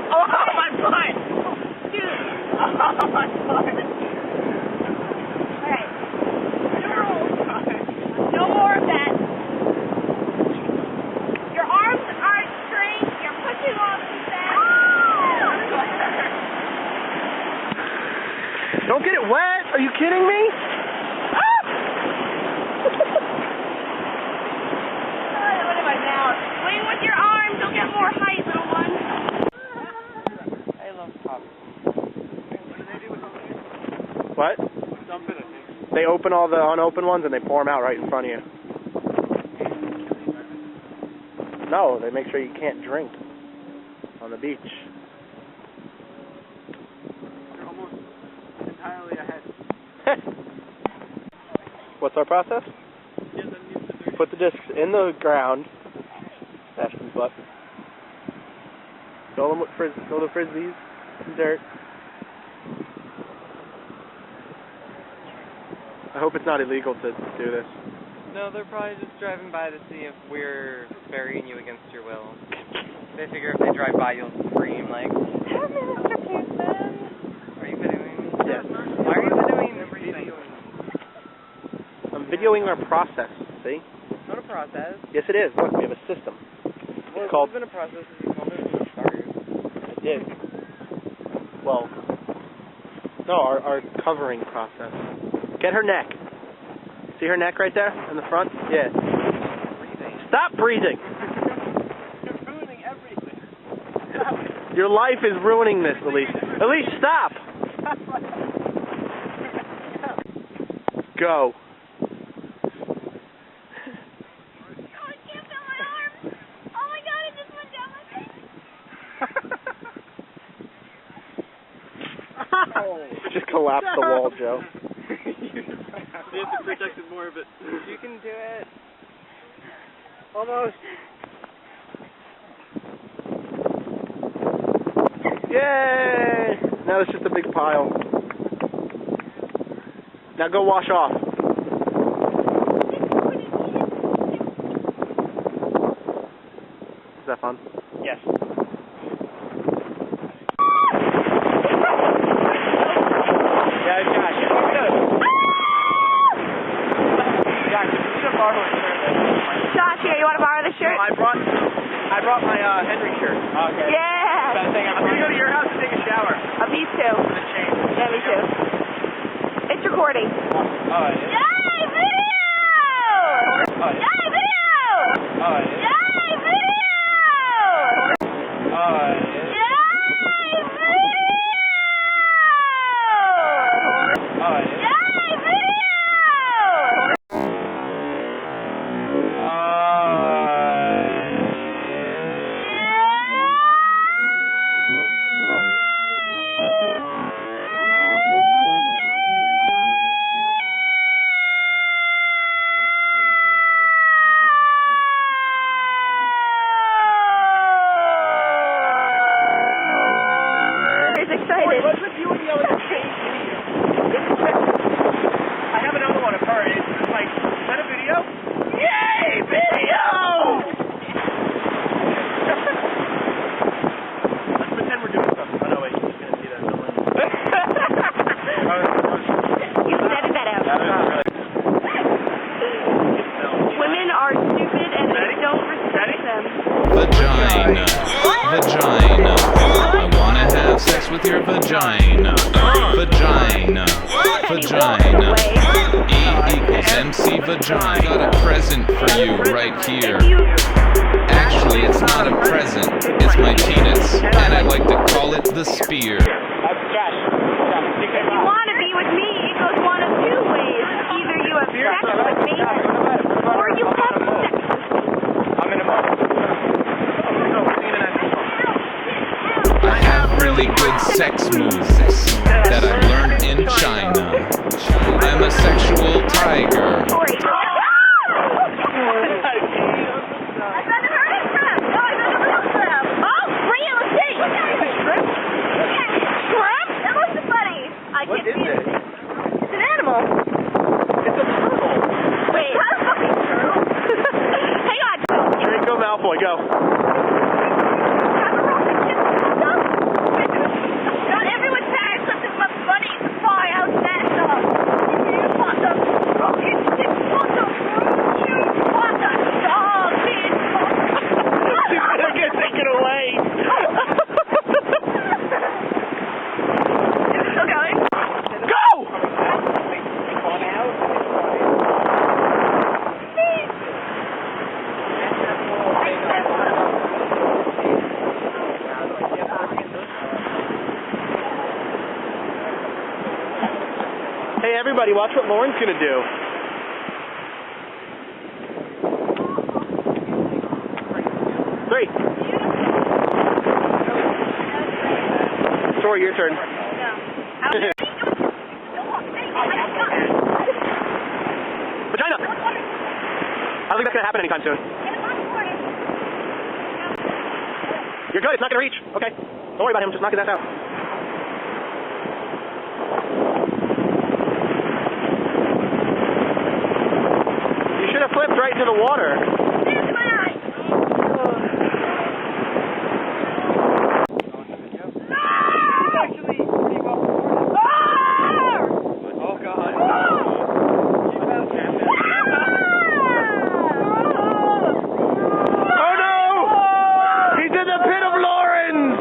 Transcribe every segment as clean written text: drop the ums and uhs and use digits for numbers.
Oh, my butt! Dude! Oh, my butt! Alright. No more of that. Your arms aren't straight. You're pushing off the bed. Don't get it wet! Are you kidding me? What am I now? Swing with your arms. You'll get more height, little one. I love pop. What? Dump it, I think. They open all the unopened ones and they pour them out right in front of you. No, they make sure you can't drink on the beach. You're almost entirely ahead. What's our process? Put the discs in the ground. Ashton's butt. Fill them with fill the frisbees, some dirt. I hope it's not illegal to do this. No, they're probably just driving by to see if we're burying you against your will. They figure if they drive by, you'll scream like, "Help me, Mr. Pearson!" Are you videoing me? Yes. Why are you videoing everything? I'm videoing our process, see? It's not a process. Yes, it is. Look, we have a system. Well, It's called... it's been a process since you told me from the start. I did. Well, no, our covering process. Get her neck. See her neck right there in the front? Yeah. Stop breathing. You're ruining everything. Your life is ruining this, Elise. Elise, stop. Go. Just collapse the wall, Joe. You have to protect more of it. You can do it. Almost. Yay! Now it's just a big pile. Now go wash off. Is that fun? Yes. Yeah, Josh. Good. Josh, you should borrow a shirt. Josh, here, you want to borrow the shirt? I brought my Henry shirt. Okay. Yeah! I'm gonna go to your house and take a shower. Me too. Yeah, me too. It's recording. Oh, yeah. Yay, video! Oh, yeah. Yay, video! Oh, yeah. Yay, video! Oh, yeah. Yay, video! Oh, yeah. Yay, video! I have another one of her. It's like, is that a video? Yay, video! Let's pretend we're doing something. Oh, no, wait. She's going to see that. You said that out. Women are stupid and they don't respect them. Vagina. Vagina. I wanna have sex with your vagina. Vagina. Vagina. E equals MC vagina. Got a present for you right here. Actually, it's not a present. It's my penis. And I like to call it the spear. If you want to be with me, it goes one of two ways. Either you have sex with me, or you have sex with me. I'm in a moment. I have really good sex moves that I learned in China. I'm a sexual tiger. Wait. I've never heard of shrimp. No, I've never heard of shrimp. Oh, bring it, let's see. Shrimp? Shrimp? That looks funny. I What can't is see it? It's an animal. It's a turtle. Wait. Hang on. Draco Malfoy, go. Everybody, watch what Lauren's gonna do. Three. Tori, your turn. Vagina! I don't think that's gonna happen anytime soon. You're good, it's not gonna reach. Okay. Don't worry about him, just knock his ass out. You should have flipped right into the water. Oh God. Oh no! He's in the pit of Lawrence!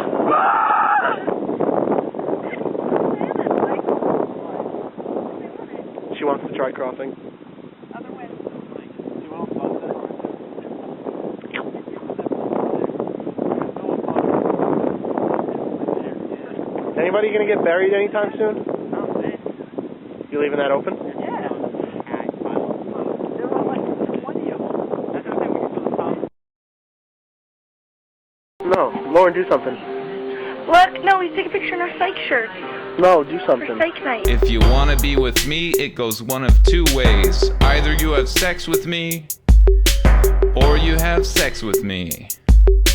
She wants to try crossing. Anybody gonna get buried anytime soon? You leaving that open? No, Lauren, do something. Look, no, he's taking a picture in our psych shirt. No, do For something. psych night. If you wanna be with me, it goes one of two ways. Either you have sex with me, or you have sex with me.